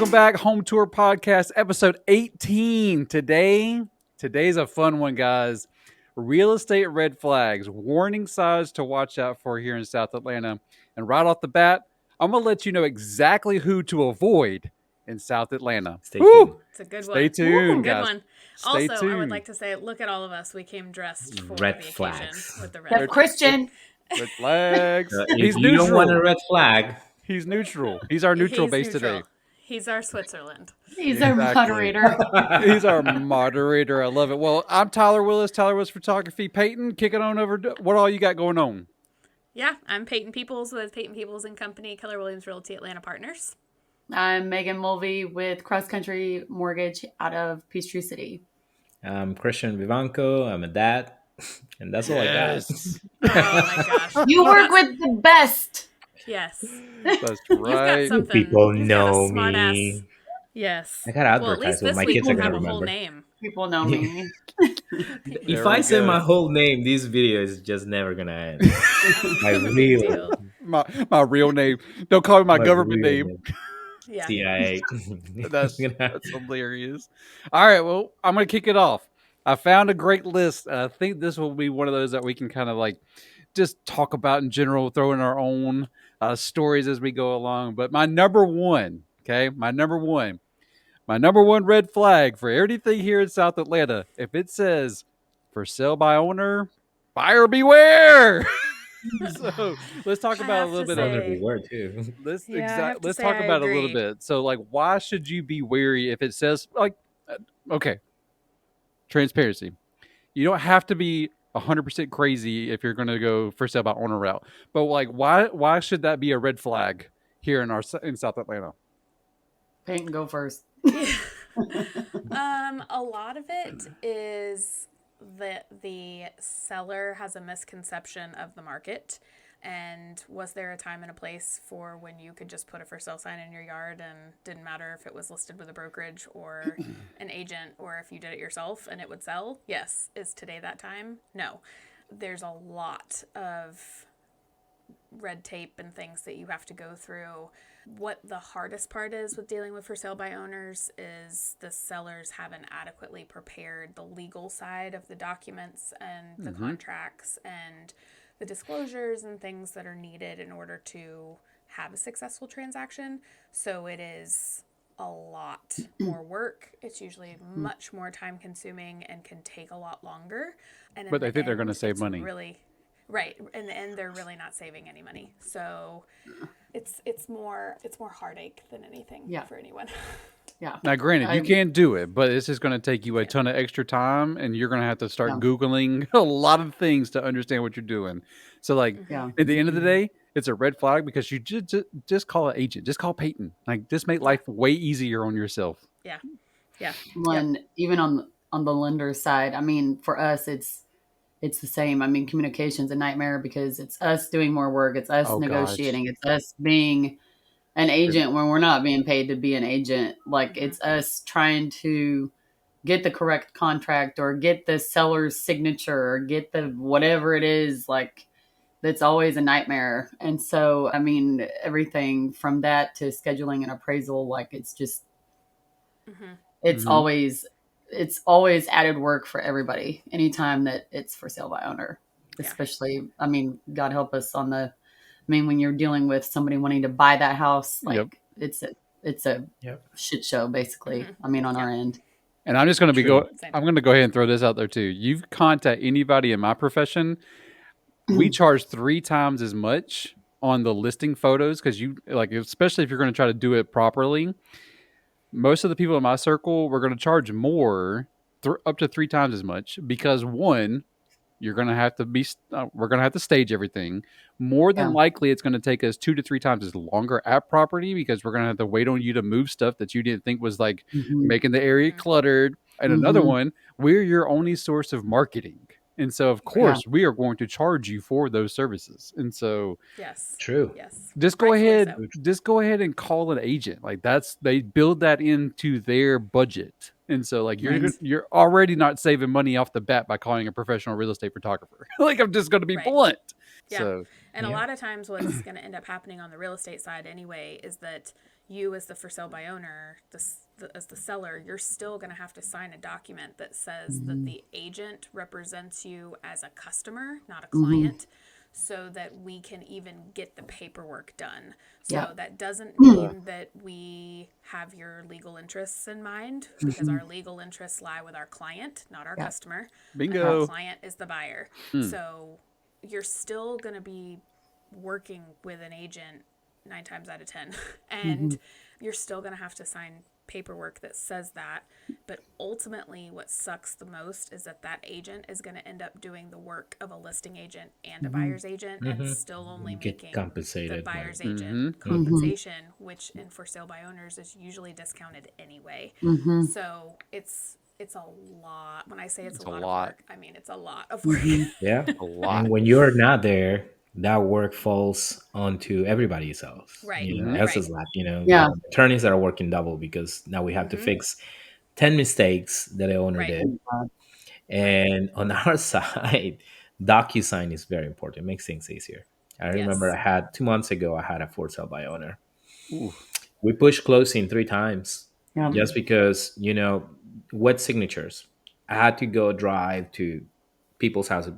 Welcome back, Home Tour Podcast, episode 18. Today's a fun one, guys. Real estate red flags, warning signs to watch out for here in South Atlanta. And right off the bat, I'm going to let you know exactly who to avoid in South Atlanta. Stay tuned. It's a good Stay one. tuned, Good guys. one. Stay Also, tuned. I would like to say, look at all of us. We came dressed for Red the flags. occasion with the That's red Christian. Red flags. If you don't want a red flag, He's neutral. He's our neutral base neutral. today. He's our Switzerland. He's our moderator. He's our moderator. I love it. Well, I'm Tyler Willis, Tyler Willis Photography. Payton, kick it on over. What all you got going on? Yeah, I'm Payton Peoples with Payton Peoples and Company, Keller Williams Realty Atlanta Partners. I'm Megan Mulvey with CrossCountry Mortgage out of Peachtree City. I'm Christian Vivanco. I'm a dad. And that's all I got. Oh my gosh. You work with the best. Yes. That's You've right. got something. People You've got a know smart me. Ass. Yes. I gotta Well, at least advertise what this my week kids are we'll gonna have a whole remember. name. People know me. If I say my whole name, this video is just never gonna end. My real, my real name. Don't call me my government real name. Yeah. CIA. That's hilarious. All right, well, I'm going to kick it off. I found a great list, and I think this will be one of those that we can kind of like just talk about in general, throw in our own stories as we go along. But my number one red flag for everything here in South Atlanta, if it says for sale by owner, buyer beware. So let's talk about a little bit of Another word too. Let's I talk about it a little agree. bit. So, like, why should you be wary if it says like, okay, transparency? You don't have to be 100% crazy if you're going to go for sale by owner route. But like, why should that be a red flag here in South Atlanta? Payton, go first. A lot of it is that the seller has a misconception of the market. And was there a time and a place for when you could just put a for sale sign in your yard and didn't matter if it was listed with a brokerage or an agent or if you did it yourself and it would sell? Yes. Is today that time? No. There's a lot of red tape and things that you have to go through. What the hardest part is with dealing with for sale by owners is the sellers haven't adequately prepared the legal side of the documents and the contracts and the disclosures and things that are needed in order to have a successful transaction. So it is a lot more work. It's usually much more time consuming and can take a lot longer. And But they think they're going to save money. Really, right. In the end, they're really not saving any money. So it's more heartache than anything for anyone. Yeah. Now, granted, you can do it, but it's just going to take you a ton of extra time, and you're going to have to start Googling a lot of things to understand what you're doing. So, like, at the end of the day, it's a red flag because you just call an agent. Just call Payton. Like, just make life way easier on yourself. Yeah. Yeah. Even on the lender side, I mean, for us, it's the same. I mean, communication's a nightmare because it's us doing more work. It's us negotiating. It's us being an agent when we're not being paid to be an agent. Like it's us trying to get the correct contract or get the seller's signature or get the whatever it is. Like that's always a nightmare. And so, I mean, everything from that to scheduling an appraisal, like it's just, it's always added work for everybody. Anytime that it's for sale by owner, especially, I mean, God help us when you're dealing with somebody wanting to buy that house, like it's a shit show basically. I mean, on our end. And I'm just going to I'm going to go ahead and throw this out there too. You contact anybody in my profession, we charge 3 times as much on the listing photos because especially if you're going to try to do it properly. Most of the people in my circle, we're going to charge more, up to 3 times as much because one, you're going to have to we're going to have to stage everything. More than likely, it's going to take us 2 to 3 times as longer at property because we're going to have to wait on you to move stuff that you didn't think was like making the area cluttered. And another one, we're your only source of marketing. And so, of course, we are going to charge you for those services. And so, just go ahead and call an agent. Like they build that into their budget. And so, like you're already not saving money off the bat by calling a professional real estate photographer. Like I'm just going to be blunt. Yeah. So, and a lot of times what's going to end up happening on the real estate side anyway is that you as the for sale by owner, as the seller, you're still going to have to sign a document that says that the agent represents you as a customer, not a client, so that we can even get the paperwork done. So that doesn't mean that we have your legal interests in mind, because our legal interests lie with our client, not our customer. Bingo. Our client is the buyer. So you're still going to be working with an agent 9 times out of 10, and you're still going to have to sign paperwork that says that. But ultimately, what sucks the most is that agent is going to end up doing the work of a listing agent and a buyer's agent, and still only making the buyer's agent compensation, which in for sale by owners is usually discounted anyway. So it's a lot. When I say it's a lot of work, I mean it's a lot of work. Yeah, a lot. And when you're not there, that work falls onto everybody else. Right. Else's lap. The attorneys that are working double, because now we have to fix 10 mistakes that the owner did. And on our side, DocuSign is very important. It makes things easier. I remember I had 2 months ago, I had a for sale by owner. Ooh. We pushed closing 3 times just because, wet signatures. I had to go drive to people's houses,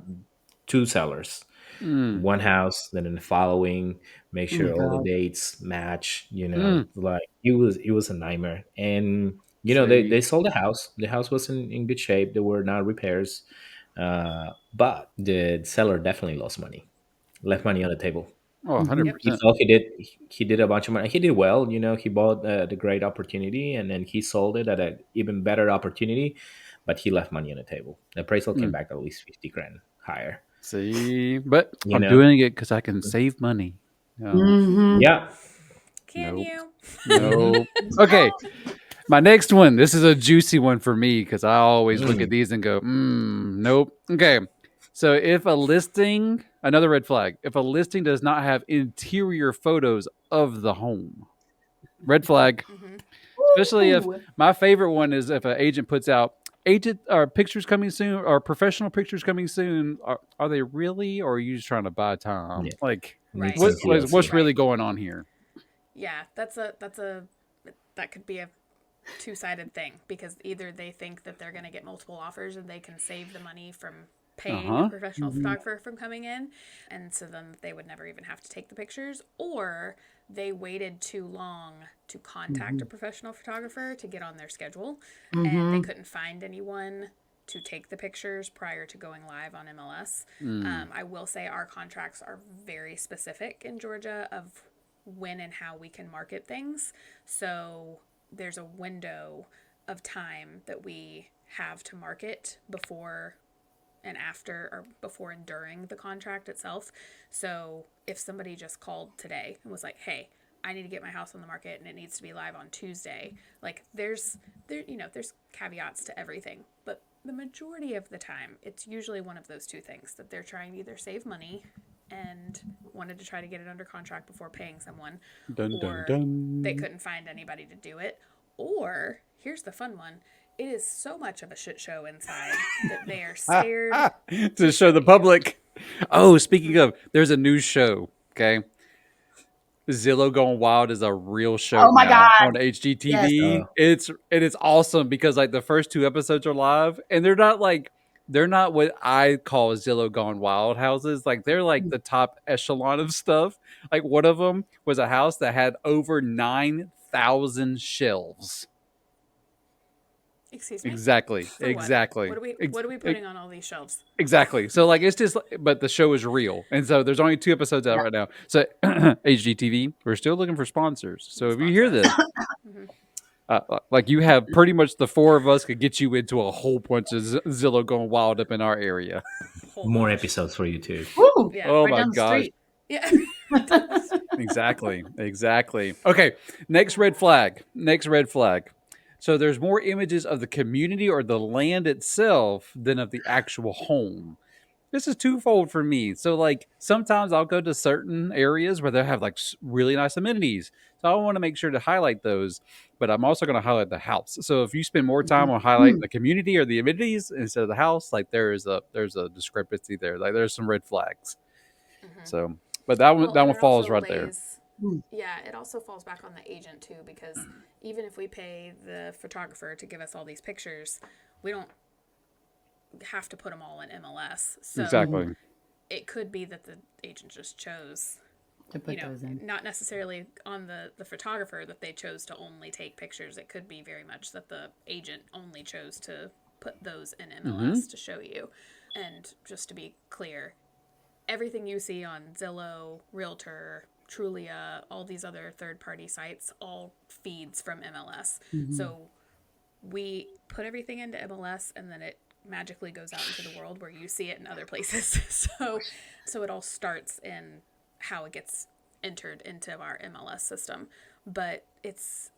2 sellers, one house, then in the following, make sure all the dates match. Like it was a nightmare. And they sold the house. The house was in good shape. There were not repairs, but the seller definitely lost money, left money on the table. Oh, 100%. He thought he did a bunch of money. He did well. He bought the great opportunity, and then he sold it at an even better opportunity, but he left money on the table. The appraisal came back at least 50 grand higher. See, but I'm doing it because I can save money. Yeah. Can you? No. Okay. My next one. This is a juicy one for me because I always look at these and go, nope. Okay. So if a listing, another red flag, if a listing does not have interior photos of the home, red flag. Especially if my favorite one is if an agent puts out pictures coming soon or professional pictures coming soon. Are they really, or are you just trying to buy time? Yeah. Like, Right. what's really going on here? Yeah, that could be a 2-sided thing, because either they think that they're going to get multiple offers and they can save the money from paying a professional photographer from coming in, and so then they would never even have to take the pictures, or they waited too long to contact a professional photographer to get on their schedule, and they couldn't find anyone to take the pictures prior to going live on MLS. I will say our contracts are very specific in Georgia of when and how we can market things. So there's a window of time that we have to market before and after, or before and during the contract itself. So if somebody just called today and was like, hey, I need to get my house on the market and it needs to be live on Tuesday, like there's caveats to everything, but the majority of the time it's usually one of those two things, that they're trying to either save money and wanted to try to get it under contract before paying someone, or they couldn't find anybody to do it, or here's the fun one, it is so much of a shit show inside that they are scared to show the public. Oh, speaking of, there's a news show. Okay, Zillow Gone Wild is a real show. Oh my God. On HGTV. Yes. It's awesome because like the first 2 episodes are live, and they're not what I call Zillow Gone Wild houses. Like they're like the top echelon of stuff. Like one of them was a house that had over 9,000 shelves. Excuse me? Exactly. What are we putting on all these shelves? Exactly. So like it's just, but the show is real, and so there's only 2 episodes out right now. So HGTV, we're still looking for sponsors. So if you hear this, like you have pretty much the 4 of us could get you into a whole bunch of Zillow Going Wild up in our area. More episodes for you too. Woo! Yeah. Oh my gosh. Yeah. Exactly. Okay. Next red flag. So there's more images of the community or the land itself than of the actual home. This is twofold for me. So like sometimes I'll go to certain areas where they have like really nice amenities. So I want to make sure to highlight those, but I'm also going to highlight the house. So if you spend more time on highlighting the community or the amenities instead of the house, like there's a discrepancy there. Like there's some red flags. So, but that one falls right there. Yeah, it also falls back on the agent too, because even if we pay the photographer to give us all these pictures, we don't have to put them all in MLS. So Exactly. it could be that the agent just chose to put those in. Not necessarily on the photographer that they chose to only take pictures. It could be very much that the agent only chose to put those in MLS to show you. And just to be clear, everything you see on Zillow, Realtor, Trulia, all these other third-party sites, all feeds from MLS. So we put everything into MLS, and then it magically goes out into the world where you see it in other places. So it all starts in how it gets entered into our MLS system. But it's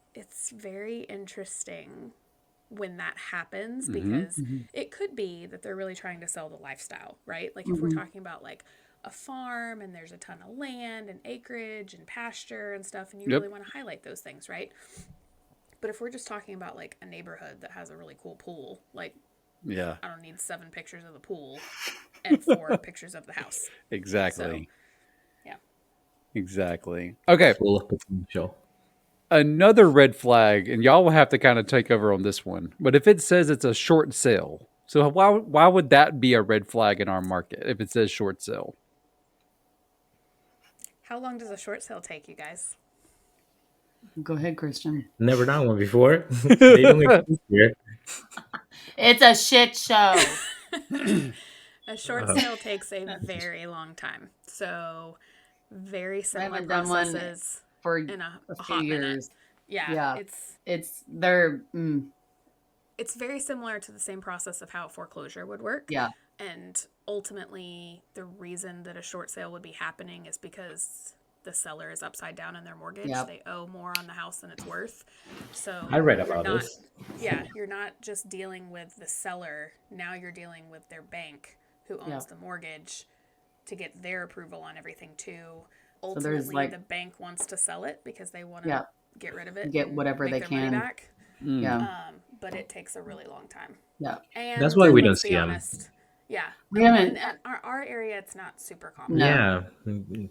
very interesting when that happens, because it could be that they're really trying to sell the lifestyle, right? Like if we're talking about like a farm and there's a ton of land and acreage and pasture and stuff, and you really want to highlight those things, right? But if we're just talking about like a neighborhood that has a really cool pool, like, I don't need 7 pictures of the pool and 4 pictures of the house. Exactly. So, exactly. Okay. Full of potential. Another red flag, and y'all will have to kind of take over on this one. But if it says it's a short sale, so why would that be a red flag in our market if it says short sale? How long does a short sale take, you guys? Go ahead, Christian. Never done one before. They don't exist here. It's a shit show. A short sale takes a very long time. So very similar processes for in a few hot years. minute. Yeah. It's very similar to the same process of how a foreclosure would work. Yeah. And ultimately, the reason that a short sale would be happening is because the seller is upside down in their mortgage. Yep. They owe more on the house than it's worth. So I read about this. Yeah, you're not just dealing with the seller. Now you're dealing with their bank who owns the mortgage to get their approval on everything too. Ultimately, the bank wants to sell it because they want to get rid of it. Get whatever they can. Money back. But it takes a really long time. Yeah. And that's why we don't see them. Yeah. We haven't. In our area, it's not super common. No. Yeah.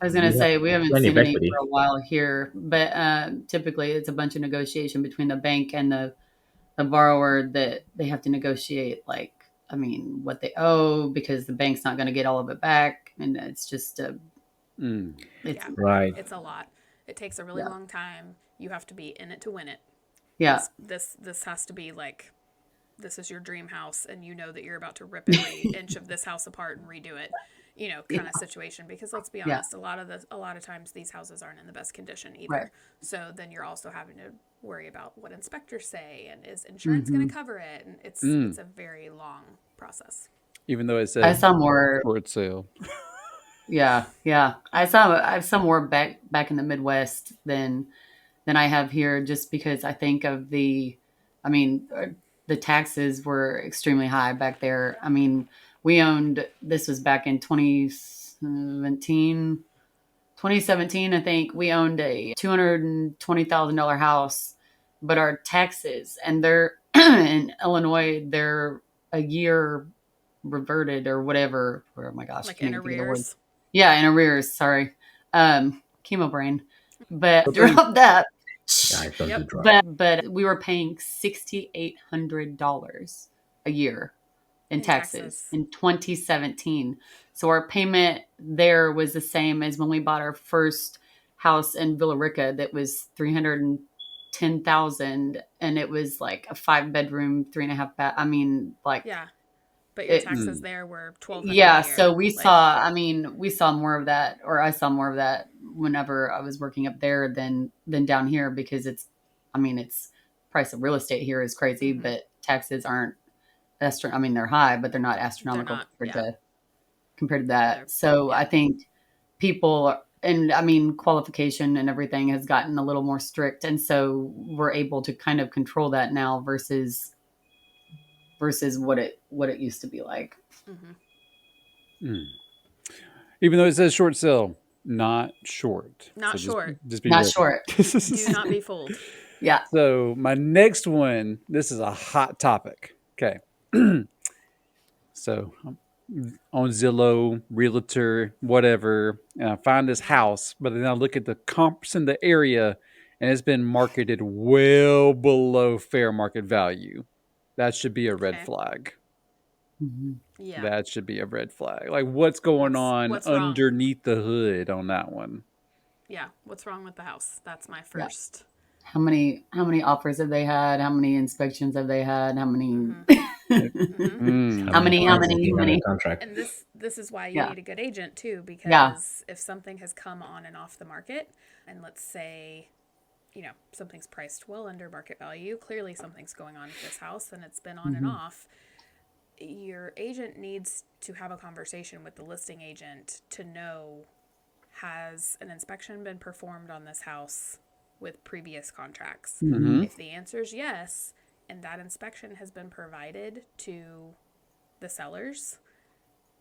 I was going to say, we haven't seen any for a while here, but typically it's a bunch of negotiation between the bank and the borrower that they have to negotiate, what they owe, because the bank's not going to get all of it back. And it's just, right. It's a lot. It takes a really long time. You have to be in it to win it. Yeah. This has to be like, this is your dream house, and you know that you're about to rip every inch of this house apart and redo it, kind of situation. Because let's be honest, a lot of times these houses aren't in the best condition either. Right. So then you're also having to worry about what inspectors say, and is insurance going to cover it? And it's a very long process. Even though it says I saw more short sale. Yeah. I saw more back in the Midwest than I have here, just because I think of the taxes were extremely high back there. I mean, this was back in 2017, I think. We owned a $220,000 house, but our taxes, and they're in Illinois, they're a year reverted or whatever. Oh my gosh. Like in arrears. Yeah, in arrears. Sorry. Chemo brain. But drop that. But we were paying $6,800 a year in taxes in 2017. So our payment there was the same as when we bought our first house in Villa Rica that was $310,000, and it was like a 5-bedroom, 3.5 bath. I mean, like, yeah. But your taxes there were $1,200. Yeah, so we saw more of that, or I saw more of that whenever I was working up there than down here, because it's price of real estate here is crazy, but taxes aren't they're high, but they're not astronomical compared to that. So I think people, and qualification and everything has gotten a little more strict, and so we're able to kind of control that now versus what it used to be like. Even though it says short sale, not short. Not short. Just be not short. Do not be fooled. Yeah. So my next one, this is a hot topic. Okay. So on Zillow, Realtor, whatever, and I find this house, but then I look at the comps in the area and it's been marketed well below fair market value. That should be a red flag. Mm-hmm. Yeah. That should be a red flag. Like, what's going on what's underneath the hood on that one? Yeah. What's wrong with the house? That's my first. How many offers have they had? How many inspections have they had? How many? Mm-hmm. How many? Contract. And this is why you need a good agent too, because if something has come on and off the market, and let's say, something's priced well under market value, clearly something's going on with this house, and it's been on and off. Your agent needs to have a conversation with the listing agent to know, has an inspection been performed on this house with previous contracts? Mm-hmm. If the answer is yes, and that inspection has been provided to the sellers,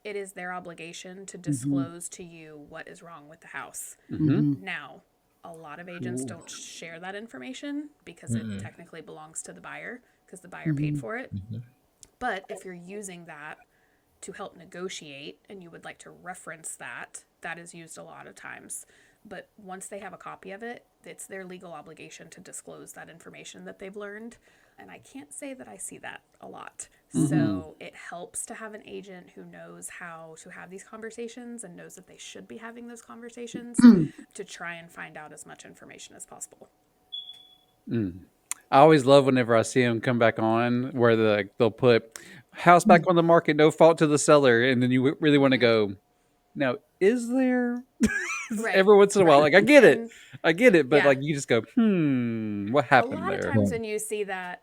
it is their obligation to disclose to you what is wrong with the house. Mm-hmm. Now, a lot of agents don't share that information because it technically belongs to the buyer, because the buyer paid for it. But if you're using that to help negotiate and you would like to reference that, that is used a lot of times. But once they have a copy of it, it's their legal obligation to disclose that information that they've learned. And I can't say that I see that a lot. So it helps to have an agent who knows how to have these conversations and knows that they should be having those conversations to try and find out as much information as possible. I always love whenever I see them come back on where they'll put house back on the market, no fault to the seller. And then you really want to go, now, is there? Every once in a while, like, I get it. But like, you just go, what happened there? A lot of times when you see that,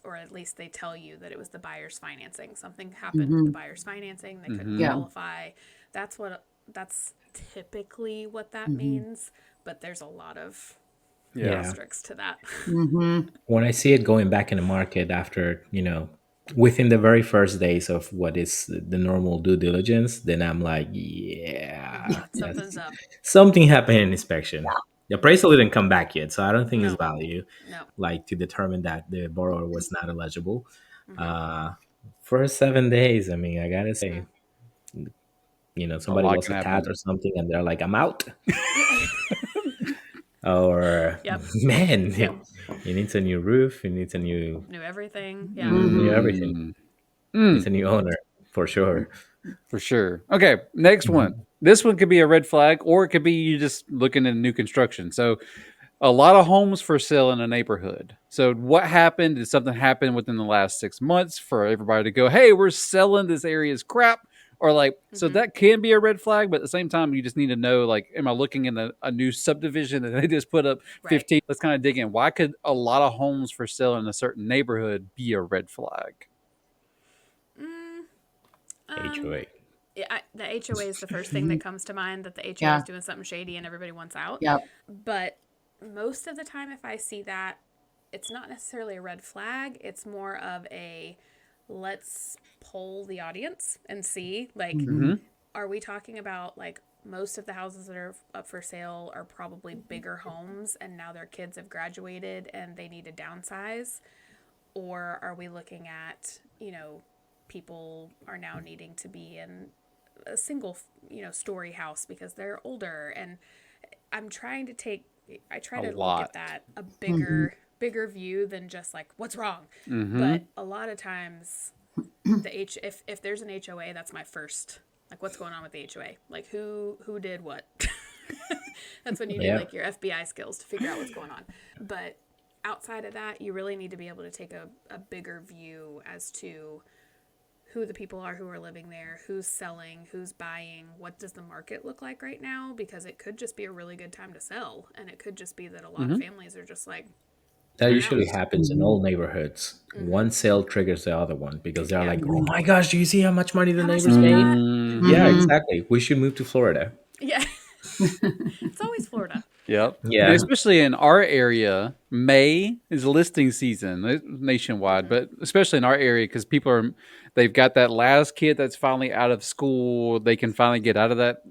or at least they tell you that it was the buyer's financing. Something happened with the buyer's financing. They couldn't qualify. That's typically what that means. But there's a lot of asterisks to that. When I see it going back in the market after, within the very first days of what is the normal due diligence, then I'm like, Something's up. Something happened in inspection. The appraisal didn't come back yet, so I don't think it's value. No. Like to determine that the borrower was not eligible. For 7 days, I mean, I gotta say, somebody lost a cat or something, and they're like, I'm out. Or man, he needs a new roof. He needs a new everything. New everything. It's a new owner for sure. For sure. Okay, next one. This one could be a red flag, or it could be you just looking at new construction. So, a lot of homes for sale in a neighborhood. So, what happened? Did something happen within the last 6 months for everybody to go, hey, we're selling, this area's crap? Or like, so that can be a red flag, but at the same time, you just need to know, like, am I looking in a new subdivision that they just put up 15? Let's kind of dig in. Why could a lot of homes for sale in a certain neighborhood be a red flag? HOA. The HOA is the first thing that comes to mind, that the HOA is doing something shady and everybody wants out. But most of the time, if I see that, it's not necessarily a red flag. It's more of a, let's poll the audience and see, like, are we talking about, like, most of the houses that are up for sale are probably bigger homes and now their kids have graduated and they need to downsize? Or are we looking at, people are now needing to be in a single, story house because they're older? And I'm trying to look at that a bigger view than just like, what's wrong? But a lot of times if there's an HOA, that's my first, like, what's going on with the HOA? Like, who did what? That's when you do like your FBI skills to figure out what's going on. But outside of that, you really need to be able to take a bigger view as to who the people are who are living there, who's selling, who's buying, what does the market look like right now? Because it could just be a really good time to sell. And it could just be that a lot of families are just like, that usually happens in all neighborhoods. One sale triggers the other one because they're like, oh my gosh, do you see how much money the neighbors made? Yeah, exactly. We should move to Florida. Yeah. It's always Florida. Yep. Yeah. And especially in our area, May is listing season nationwide, but especially in our area because they've got that last kid that's finally out of school. They can finally get out of that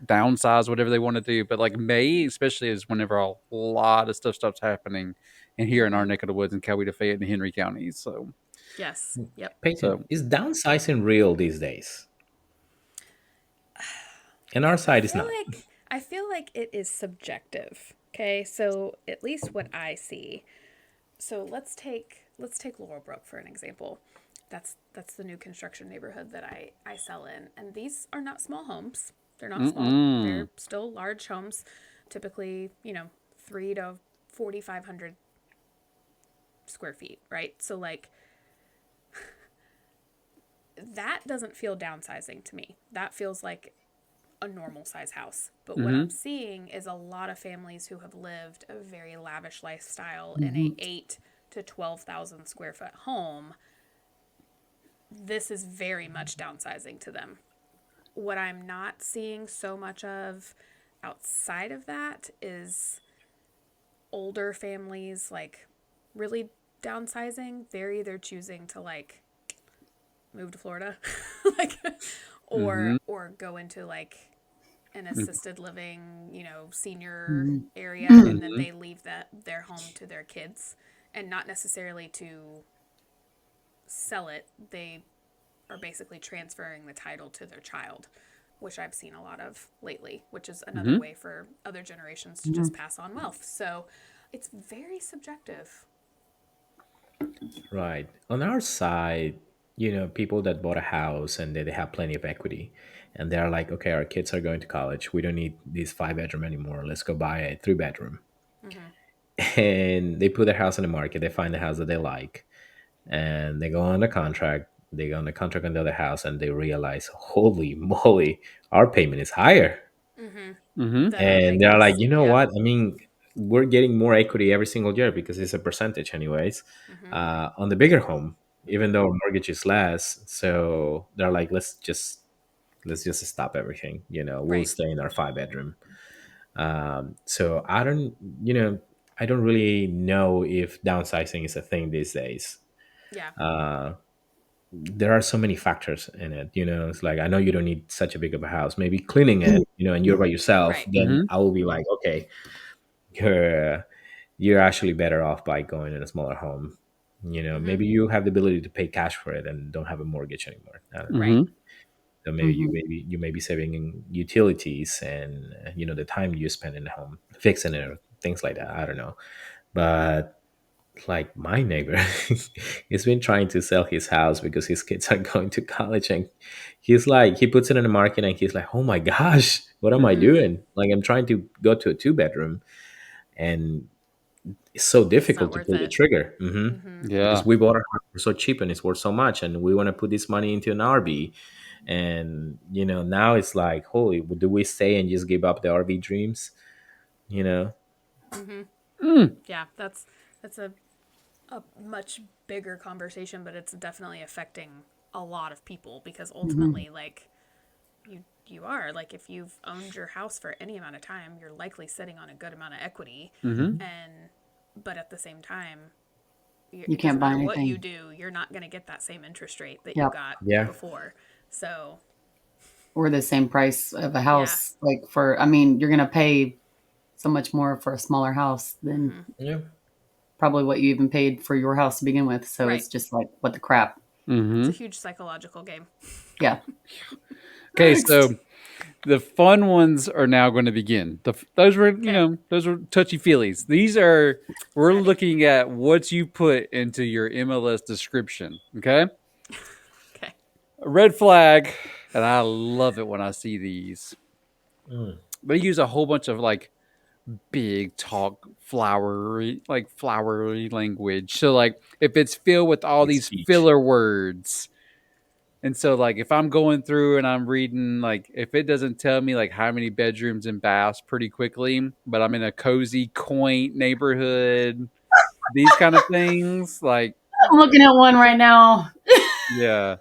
downsize, whatever they want to do. But like May, especially, is whenever a lot of stuff starts happening, and here in our neck of the woods in Coweta, Fayette, and Henry counties. So Yes. Yep. Payton, is downsizing real these days? And our side is not. I feel like it is subjective. Okay, so at least what I see. So let's take Laurelbrook for an example. That's the new construction neighborhood that I sell in, and these are not small homes. They're not small. They're still large homes, typically 3 to 4,500 square feet, right? So like that doesn't feel downsizing to me. That feels like a normal size house. But what I'm seeing is a lot of families who have lived a very lavish lifestyle in a 8 to 12,000 square foot home. This is very much downsizing to them. What I'm not seeing so much of outside of that is older families like really downsizing. They're either choosing to like move to Florida like or go into like an assisted living, senior area, and then they leave their home to their kids, and not necessarily to sell it. They are basically transferring the title to their child, which I've seen a lot of lately, which is another way for other generations to just pass on wealth. So it's very subjective. Right. On our side, people that bought a house and they have plenty of equity and they're like, okay, our kids are going to college. We don't need this 5 bedroom anymore. Let's go buy a 3 bedroom. And they put their house on the market. They find the house that they like and they go on the contract. They go on the contract on the other house and they realize, holy moly, our payment is higher. And they're like, you know what? I mean, we're getting more equity every single year because it's a percentage anyways on the bigger home, even though mortgage is less. So they're like, let's just stop everything. We'll stay in our 5 bedroom. So I don't really know if downsizing is a thing these days. Yeah. There are so many factors in it. It's like, I know you don't need such a big of a house. Maybe cleaning it, and you're by yourself, Right. then I will be like, okay, you're actually better off by going in a smaller home. Maybe you have the ability to pay cash for it and don't have a mortgage anymore. I don't know. Right. So maybe you may be saving in utilities and the time you spend in the home fixing it or things like that. I don't know, but like my neighbor, he's been trying to sell his house because his kids are going to college, and he's like, he puts it in the market and he's like, oh my gosh, what am I doing? Like, I'm trying to go to a 2 bedroom and it's so difficult to pull the trigger. Because we bought our house for so cheap and it's worth so much and we want to put this money into an RV, and now it's like, holy, do we stay and just give up the RV dreams? Yeah, that's a much bigger conversation, but it's definitely affecting a lot of people because ultimately like you are like, if you've owned your house for any amount of time, you're likely sitting on a good amount of equity, but at the same time you can't buy anything. What you do, you're not going to get that same interest rate that you got before. So, or the same price of a house, like you're going to pay so much more for a smaller house than probably what you even paid for your house to begin with. So it's just like, what the crap. It's a huge psychological game. Yeah. Okay, so the fun ones are now going to begin. Those were touchy feelies. We're looking at what you put into your MLS description. Okay. Okay. A red flag, and I love it when I see these. They use a whole bunch of like big talk, flowery language. So like, if it's filled with all these filler words. And so, like, if I'm going through and I'm reading, like, if it doesn't tell me, like, how many bedrooms and baths pretty quickly, but I'm in a cozy, quaint neighborhood, these kind of things, like... I'm looking at one right now. Yeah.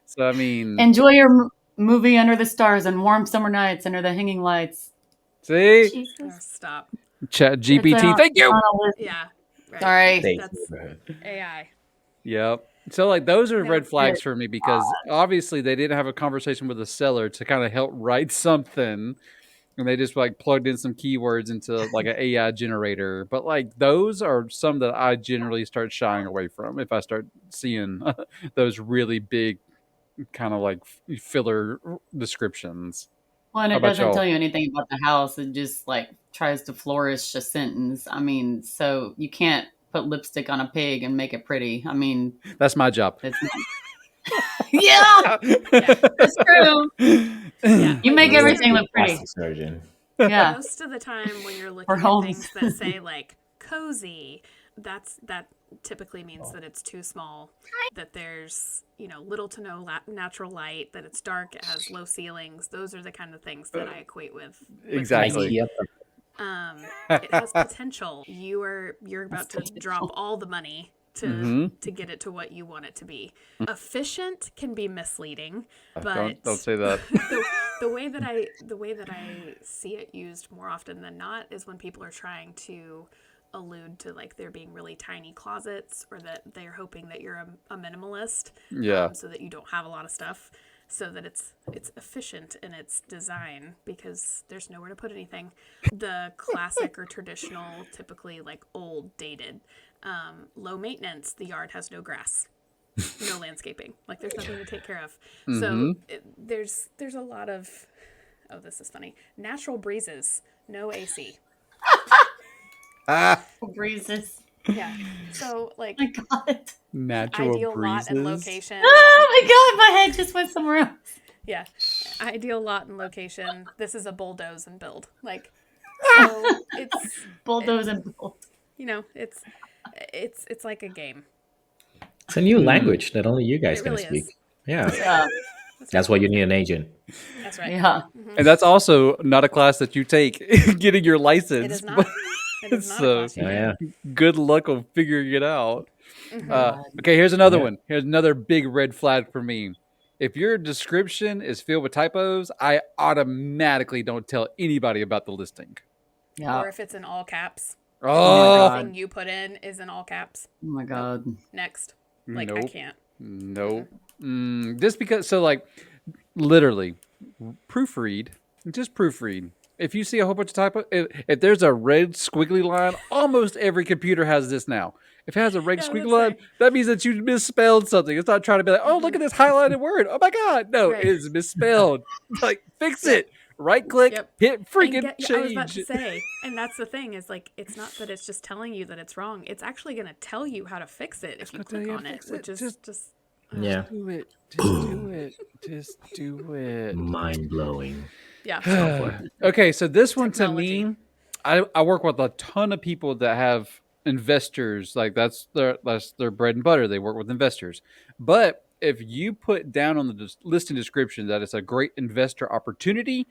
So, I mean... Enjoy your movie under the stars on warm summer nights under the hanging lights. See? Jesus. Oh, stop. Chat GPT, thank you! Yeah. Right. Sorry. That's AI. Yep. So, like, those are red flags for me because obviously they didn't have a conversation with the seller to kind of help write something. and they just like plugged in some keywords into like an AI generator. But like those are some that I generally start shying away from if I start seeing those really big kind of like filler descriptions. Well, and How it about doesn't y'all? tell you anything about the house. It just like tries to flourish a sentence. I mean, so you can't put lipstick on a pig and make it pretty. I mean, That's my job. it's not. Yeah, that's true. Yeah, You make most everything of, look pretty. Plastic surgeon. Yeah, most of the time when you're for looking at homes. things that say like cozy, that typically means that it's too small, that there's little to no natural light, that it's dark, it has low ceilings. Those are the kind of things that I equate with Exactly. cozy. It has potential. You're about to drop all the money to get it to what you want it to be. Efficient can be misleading, but don't say that. the way that I see it used more often than not is when people are trying to allude to like there being really tiny closets, or that they're hoping that you're a minimalist, so that you don't have a lot of stuff, so that it's efficient in its design because there's nowhere to put anything. The classic or traditional, typically like old, dated, low maintenance, the yard has no grass, no landscaping, like there's nothing to take care of. So there's a lot of, oh, this is funny, natural breezes, no AC. Breezes. Yeah. So like, Oh my God. Natural ideal breezes. lot and location. Oh my God, my head just went somewhere else. Yeah. Ideal lot and location. This is a bulldoze and build. Like, so it's Bulldoze and build. it's like a game. It's a new language that only you guys It can really speak. is. Yeah. Yeah. That's why you need an agent. That's right. Yeah. And that's also not a class that you take getting your license. It is not. It is not a class you Oh, get. yeah. Good luck on figuring it out. Okay, here's another Yeah. one. Here's another big red flag for me. If your description is filled with typos, I automatically don't tell anybody about the listing. Yeah. Or if it's in all caps. Oh, Everything you put in is in all caps. Oh my God. Next. Like, I Nope. can't. Nope. Just because, so like, literally, proofread. Just proofread. If you see a whole bunch of typos, if there's a red squiggly line, almost every computer has this now. If it has a red squiggly line, that means that you misspelled something. It's not trying to be like, oh, look at this highlighted word. Oh my God. No, Right. it's misspelled. Like, fix it. Right click, hit freaking change. I was about to say, and that's the thing, is like, it's not that it's just telling you that it's wrong. It's actually going to tell you how to fix it if you click on it, which is just Yeah. do it. Just do it. Just do it. Mind blowing. yeah. Okay, so this one to Technology. me, I work with a ton of people that have investors. Like that's their bread and butter. They work with investors. But if you put down on the listing description that it's a great investor opportunity,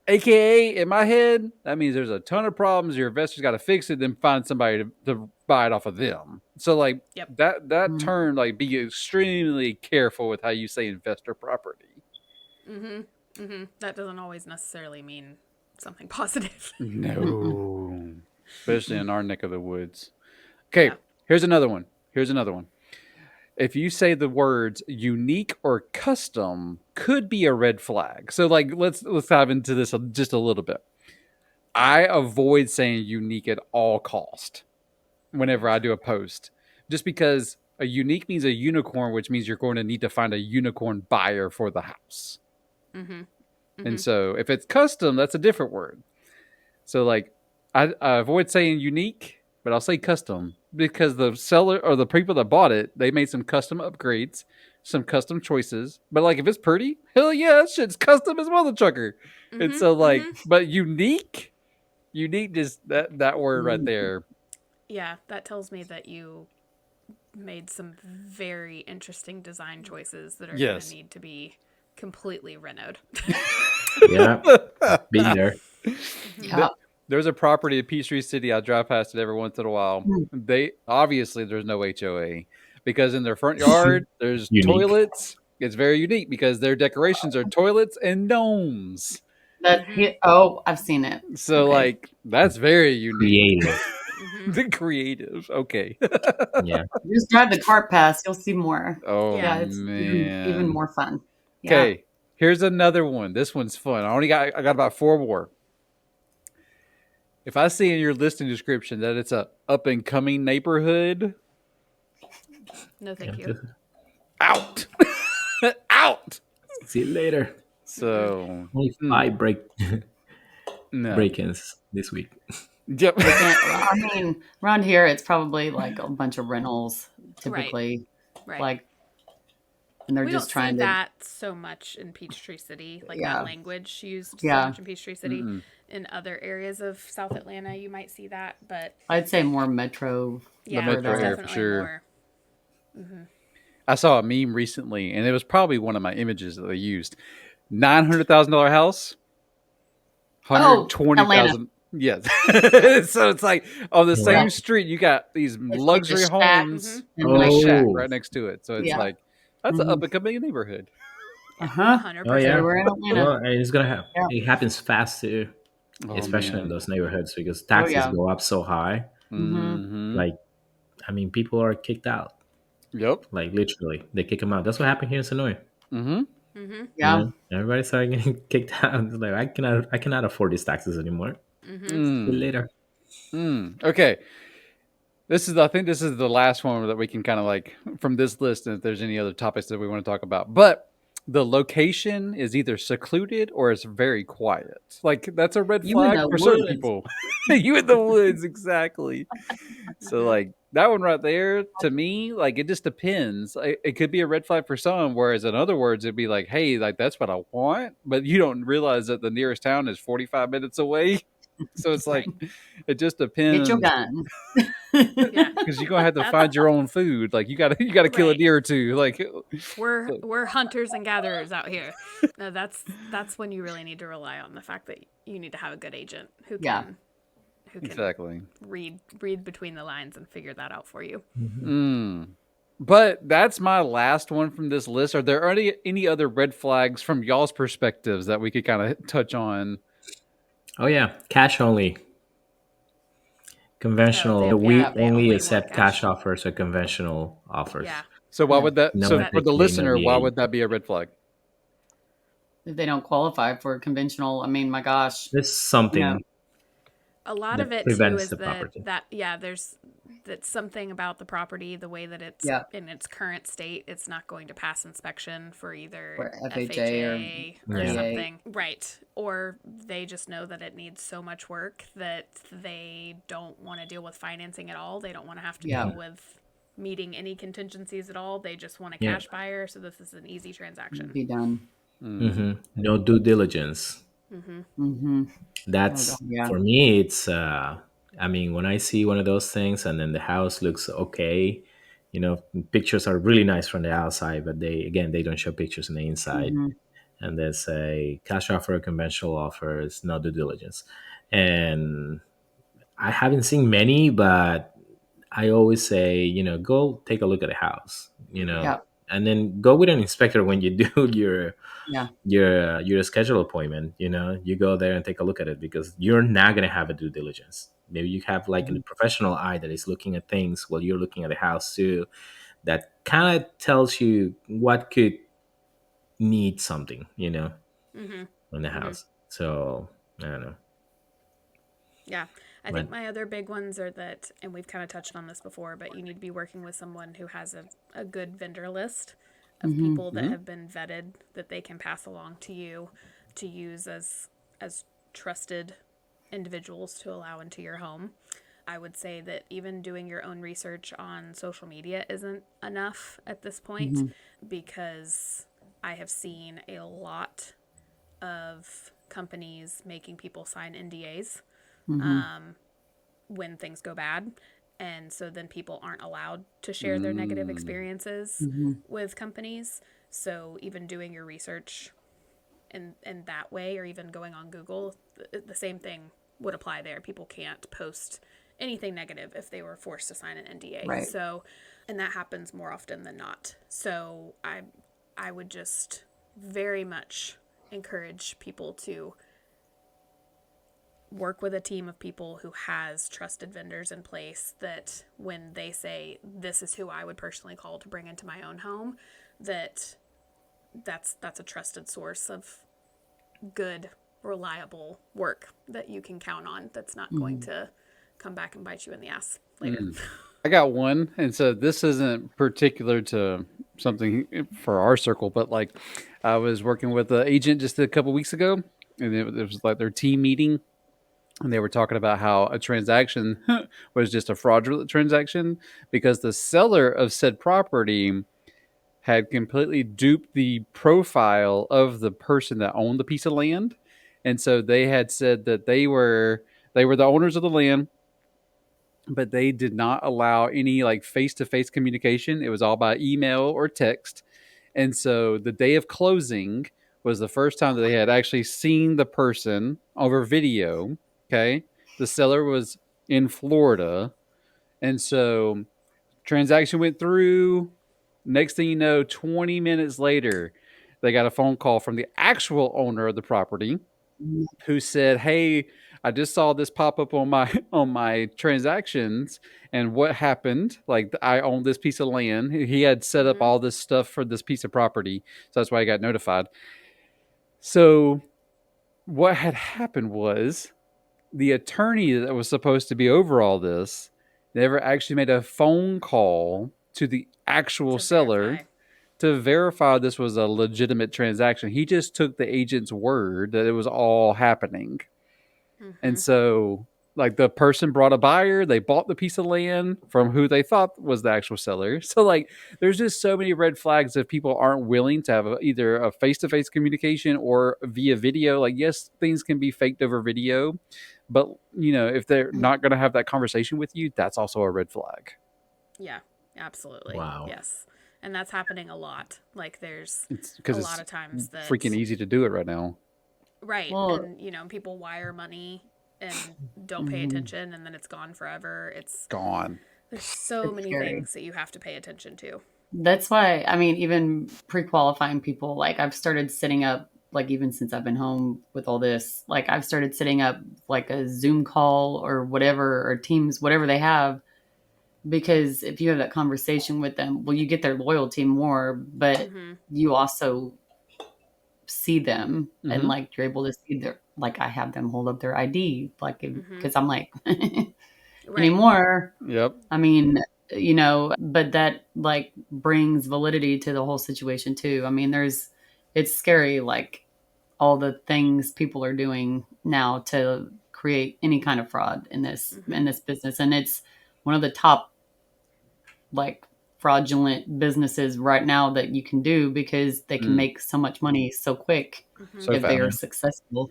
AKA in my head, that means there's a ton of problems. Your investors got to fix it, then find somebody to buy it off of them. So like that term, like be extremely careful with how you say investor property. That doesn't always necessarily mean something positive. No, especially in our neck of the woods. Okay, here's another one. If you say the words unique or custom, could be a red flag. So like let's dive into this just a little bit. I avoid saying unique at all cost whenever I do a post, just because a unique means a unicorn, which means you're going to need to find a unicorn buyer for the house. And so if it's custom, that's a different word. So like I avoid saying unique, but I'll say custom because the seller or the people that bought it, they made some custom upgrades, some custom choices. But like if it's pretty, hell yeah, that shit's custom as well, the trucker. And so like, but unique, just that word right there. Yeah, that tells me that you made some very interesting design choices that are going to need to be completely renoed. Yeah, be there. Yeah. There's a property in Peachtree City. I drive past it every once in a while. They obviously there's no HOA because in their front yard there's toilets. It's very unique because their decorations are toilets and gnomes. I've seen it. So like that's very unique. Creative. The creative. Okay. Yeah. Just drive the cart past. You'll see more. Oh Yeah, it's man. even more fun. Okay. Here's another one. This one's fun. I got about 4 more. if I see in your listing description that it's a up and coming neighborhood, no, thank you. Out, out. See you later. So only 5 break-ins this week. Yep. I mean, around here it's probably like a bunch of rentals typically, right. Like, and they're we just don't trying see to that so much in Peachtree City, like that language used so much in Peachtree City. In other areas of South Atlanta, you might see that, but I'd say more metro. The metro area for sure. I saw a meme recently, and it was probably one of my images that they used. $900,000 house, 120,000. Yes. So it's like on the same street, you got these luxury homes and a shack right next to it. So it's like that's an up and coming neighborhood. 100%. Oh yeah, we're in Atlanta. Well, it's gonna happen. It happens fast too, especially in those neighborhoods because taxes go up so high. Like, I mean, people are kicked out. Yep. Like literally, they kick them out. That's what happened here in Sonoy. Yeah. Everybody started getting kicked out. It's like I cannot afford these taxes anymore. See you later. Okay. I think this is the last one that we can kind of like from this list. And if there's any other topics that we want to talk about, but the location is either secluded or it's very quiet. Like that's a red flag for certain people. You in the woods, exactly. So like that one right there, to me, like it just depends. It could be a red flag for some, whereas in other words, it'd be like, hey, like that's what I want, but you don't realize that the nearest town is 45 minutes away. So it's like it just depends. Get your gun. Because you're gonna have to find your own food. Like you gotta kill a deer or two. Like we're hunters and gatherers out here. No, that's when you really need to rely on the fact that you need to have a good agent who can exactly read between the lines and figure that out for you. But that's my last one from this list. Are there any other red flags from y'all's perspectives that we could kind of touch on? Oh yeah, cash only. Conventional. We only accept cash offers or conventional offers. Yeah. So why would that? So for the listener, why would that be a red flag? If they don't qualify for conventional, I mean, my gosh, there's something. A lot of it too is that's something about the property, the way that it's in its current state, it's not going to pass inspection for either FHA or something. Right. Or they just know that it needs so much work that they don't want to deal with financing at all. They don't want to have to deal with meeting any contingencies at all. They just want a cash buyer. So this is an easy transaction. Be done. No due diligence. That's for me. It's I mean, when I see one of those things and then the house looks okay, pictures are really nice from the outside, but they don't show pictures on the inside. And they say cash offer, conventional offers, no due diligence. And I haven't seen many, but I always say, go take a look at the house, and then go with an inspector when you do your schedule appointment. You go there and take a look at it because you're not going to have a due diligence. Maybe you have like a professional eye that is looking at things while you're looking at the house too, that kind of tells you what could need something, in the house. So I don't know. Yeah. I think my other big ones are that, and we've kind of touched on this before, but you need to be working with someone who has a good vendor list of people that have been vetted that they can pass along to you to use as trusted individuals to allow into your home. I would say that even doing your own research on social media isn't enough at this point because I have seen a lot of companies making people sign NDAs when things go bad. And so then people aren't allowed to share their negative experiences with companies. So even doing your research in that way, or even going on Google, the same thing would apply there. People can't post anything negative if they were forced to sign an NDA. Right. So, and that happens more often than not. So I would just very much encourage people to work with a team of people who has trusted vendors in place that when they say this is who I would personally call to bring into my own home, that's a trusted source of good reliable work that you can count on, that's not going to come back and bite you in the ass later. I got one, and so this isn't particular to something for our circle, but like I was working with an agent just a couple weeks ago, and it was like their team meeting, and they were talking about how a transaction was just a fraudulent transaction because the seller of said property had completely duped the profile of the person that owned the piece of land. And so they had said that they were the owners of the land, but they did not allow any like face-to-face communication. It was all by email or text. And so the day of closing was the first time that they had actually seen the person over video. Okay. The seller was in Florida. And so transaction went through. Next thing you know, 20 minutes later, they got a phone call from the actual owner of the property who said, "Hey, I just saw this pop up on my transactions, and what happened? Like, I own this piece of land. He had set up all this stuff for this piece of property, so that's why I got notified." So, what had happened was the attorney that was supposed to be over all this never actually made a phone call to the actual seller to verify this was a legitimate transaction. He just took the agent's word that it was all happening. And so, like, the person brought a buyer, they bought the piece of land from who they thought was the actual seller. So, like, there's just so many red flags if people aren't willing to have either a face-to-face communication or via video. Like, yes, things can be faked over video, but, you know, if they're not going to have that conversation with you, that's also a red flag. Yeah, absolutely. Wow. Yes. And that's happening a lot. Like, there's a lot of times that freaking easy to do it right now. Right. Well, and, you know, people wire money and don't pay attention, and then it's gone forever. It's gone. There's so many things that you have to pay attention to. That's why, I mean, even pre-qualifying people, like I've started setting up, like even since I've been home with all this, like I've started setting up like a Zoom call or whatever, or Teams, whatever they have. Because if you have that conversation with them, well, you get their loyalty more, but you also see them and like you're able to see their, like I have them hold up their ID, like because I'm like anymore. Yep. I mean, you know, but that like brings validity to the whole situation too. I mean, it's scary, like all the things people are doing now to create any kind of fraud in this business, and it's one of the top like fraudulent businesses right now that you can do because they can make so much money so quick if they are successful.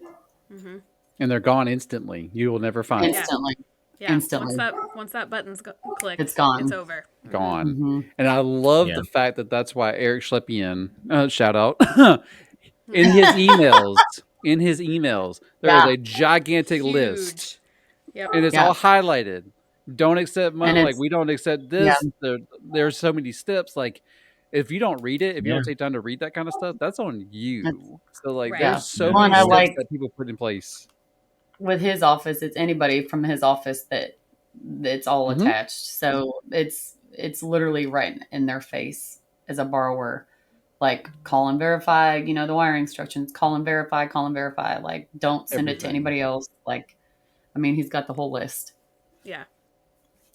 And they're gone instantly. You will never find instantly. Yeah. Instantly. Once that button's clicked, it's gone. It's over. Gone. And I love the fact that that's why Eric Schleppian, shout out, in his emails, there is a gigantic list. Yep. And it's all highlighted. Don't accept money. Like, we don't accept this. There's so many steps. Like, if you don't read it, if you don't take time to read that kind of stuff, that's on you. So, like, there's so many steps that people put in place. With his office, it's anybody from his office that's all attached. So it's literally right in their face as a borrower. Like, call and verify, you know, the wiring instructions, call and verify. Like, don't send it to anybody else. Like, I mean, he's got the whole list. Yeah.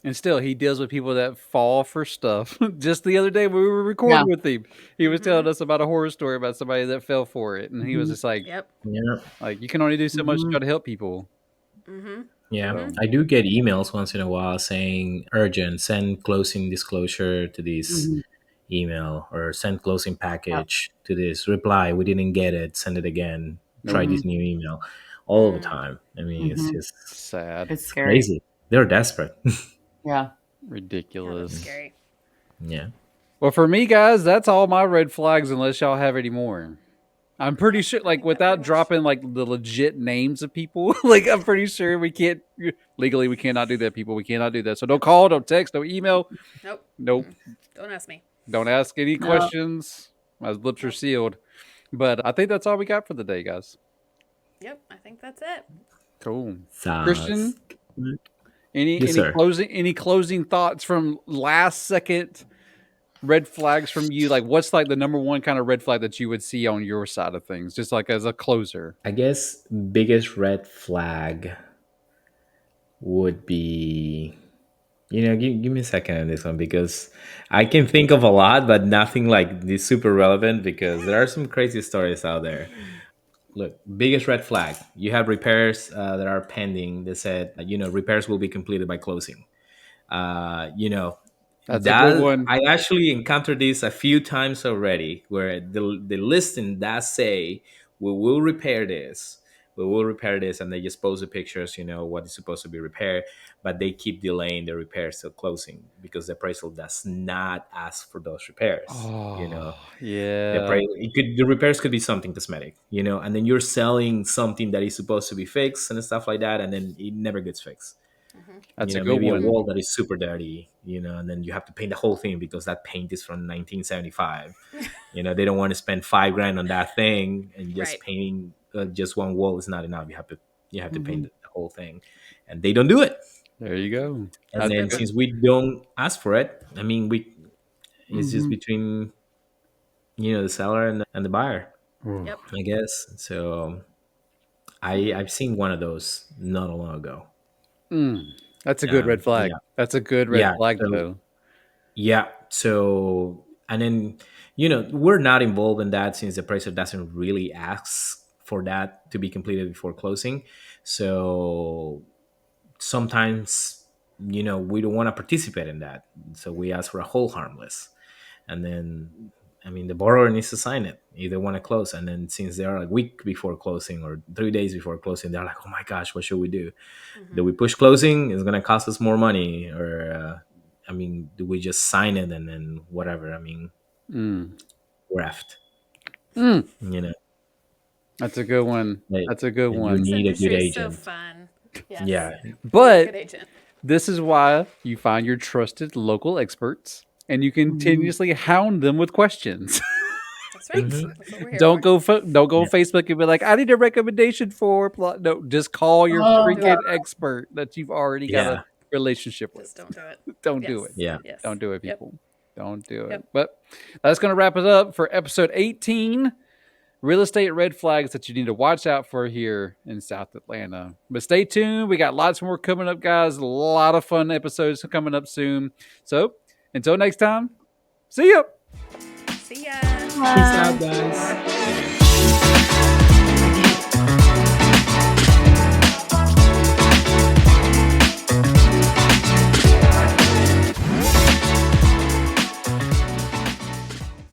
And still, he deals with people that fall for stuff. Just the other day, we were recording with him. He was telling us about a horror story about somebody that fell for it. And he was just like, like, you can only do so much to try to help people. Yeah, I do get emails once in a while saying urgent, send closing disclosure to this email, or send closing package to this, reply, we didn't get it, send it again, try this new email, all the time. I mean, it's just sad. It's scary. Crazy. They're desperate. Yeah. Ridiculous. That's scary. Yeah. Well, for me, guys, that's all my red flags, unless y'all have any more. I'm pretty sure, like, without dropping like the legit names of people, like, I'm pretty sure we cannot do that, people. We cannot do that. So don't call, don't text, don't email. Nope. Don't ask me. Don't ask any questions. My lips are sealed. But I think that's all we got for the day, guys. Yep, I think that's it. Cool. Christian, any Yes, closing thoughts from last second red flags from you? Like, what's like the number one kind of red flag that you would see on your side of things, just like as a closer? I guess biggest red flag would be, give me a second on this one because I can think of a lot, but nothing like this super relevant because there are some crazy stories out there. Look, biggest red flag: you have repairs that are pending. They said, repairs will be completed by closing. Uh, you know, That's a good that one. I actually encountered this a few times already, where the listing does say we will repair this, and they just post the pictures, what is supposed to be repaired, but they keep delaying the repairs till closing because the appraisal does not ask for those repairs. Oh, The yeah. the repairs could be something cosmetic, and then you're selling something that is supposed to be fixed and stuff like that, and then it never gets fixed. That's a good Maybe a one. wall that is super dirty, and then you have to paint the whole thing because that paint is from 1975. They don't want to spend $5,000 on that thing, and just Right. painting just one wall is not enough. You have to paint Mhm. the whole thing, and they don't do it. There you go. And That's a That's then good good. one. since we don't ask for it, I mean, it's just Mhm. between the seller and the buyer, Ooh. Yep. I guess. So I've seen one of those not long ago. That's a good red flag. Yeah, That's a good red yeah. flag, So though. yeah. So, and then, we're not involved in that since the appraiser doesn't really ask for that to be completed before closing. So sometimes, we don't want to participate in that. So we ask for a whole harmless. And then, I mean, the borrower needs to sign it. Either want to close. And then since they are a week before closing or 3 days before closing, they're like, oh my gosh, what should we do? Do we push closing? It's gonna cost us more money, or I mean, do we just sign it and then whatever? I mean, Mm. we're effed. Mm. You know, That's a good one. like, That's a good and you one. This need a good industry is so agent. fun. Yes. Yeah, But Good agent. this is why you find your trusted local experts and you Mhm. continuously hound them with questions. That's right. hmm That's what we're here Don't for. don't go on yeah, Facebook and be like, I need a recommendation for no, just call your Oh Don't do it. freaking expert that you've already got a yeah, relationship with. Just don't do it. Don't do it. Yes. yeah. Yes. Don't do it, Yep. people. Don't do it. Yep. But that's going to wrap it up for episode 18, real estate red flags that you need to watch out for here in South Atlanta. But stay tuned. We got lots more coming up, guys. A lot of fun episodes coming up soon. So until next time, see ya. See ya. Peace out, Bye. guys.